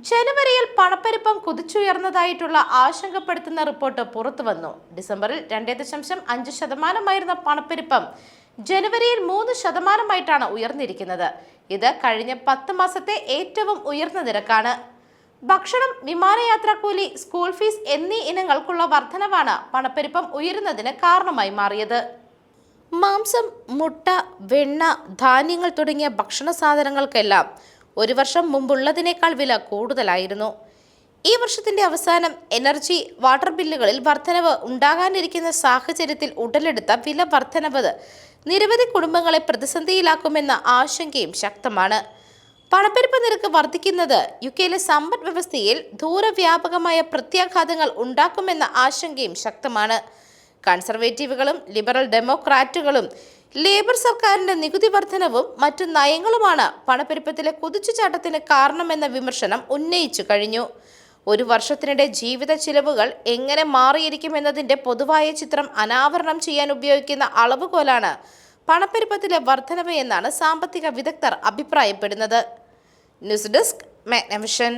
ജനുവരിയിൽ പണപ്പെരുപ്പം കുതിച്ചുയർന്നതായിട്ടുള്ള ആശങ്കപ്പെടുത്തുന്ന റിപ്പോർട്ട് പുറത്തുവന്നു. ഡിസംബറിൽ 2.5% പണപ്പെരുപ്പം ജനുവരിയിൽ 3% ഉയർന്നിരിക്കുന്നത്. ഇത് കഴിഞ്ഞ 10 മാസത്തെ ഏറ്റവും ഉയർന്ന നിരക്കാണ്. ഭക്ഷണം, വിമാനയാത്രാക്കൂലി, സ്കൂൾ ഫീസ് എന്നീ ഇനങ്ങൾക്കുള്ള വർധനവാണ് പണപ്പെരുപ്പം ഉയരുന്നതിന് കാരണമായി മാറിയത്. മാംസം, മുട്ട, വെണ്ണ, ധാന്യങ്ങൾ തുടങ്ങിയ ഭക്ഷണ സാധനങ്ങൾക്കെല്ലാം ഒരു വർഷം മുമ്പുള്ളതിനേക്കാൾ വില കൂടുതലായിരുന്നു. ഈ വർഷത്തിന്റെ അവസാനം എനർജി, വാട്ടർ ബില്ലുകളിൽ വർധനവ് ഉണ്ടാകാനിരിക്കുന്ന സാഹചര്യത്തിൽ ഉടലെടുത്ത വില വർധനവ് നിരവധി കുടുംബങ്ങളെ പ്രതിസന്ധിയിലാക്കുമെന്ന ആശങ്കയും ശക്തമാണ്. പണപ്പെരുപ്പ നിരക്ക് വർദ്ധിക്കുന്നത് യുകെയിലെ സമ്പദ് വ്യവസ്ഥയിൽ ദൂരവ്യാപകമായ പ്രത്യാഘാതങ്ങൾ ഉണ്ടാക്കുമെന്ന ആശങ്കയും ശക്തമാണ്. കൺസർവേറ്റീവുകളും ലിബറൽ ഡെമോക്രാറ്റുകളും ലേബർ സർക്കാരിന്റെ നികുതി വർധനവും മറ്റു നയങ്ങളുമാണ് പണപ്പെരുപ്പത്തിലെ കുതിച്ചുചാട്ടത്തിന് കാരണമെന്ന വിമർശനം ഉന്നയിച്ചു കഴിഞ്ഞു. ഒരു വർഷത്തിനിടെ ജീവിത ചിലവുകൾ എങ്ങനെ മാറിയിരിക്കുമെന്നതിന്റെ പൊതുവായ ചിത്രം അനാവരണം ചെയ്യാൻ ഉപയോഗിക്കുന്ന അളവുകോലാണ് പണപ്പെരുപ്പത്തിലെ വർധനവ് എന്നാണ് സാമ്പത്തിക വിദഗ്ധർ അഭിപ്രായപ്പെടുന്നത്. News desk, Magnavision.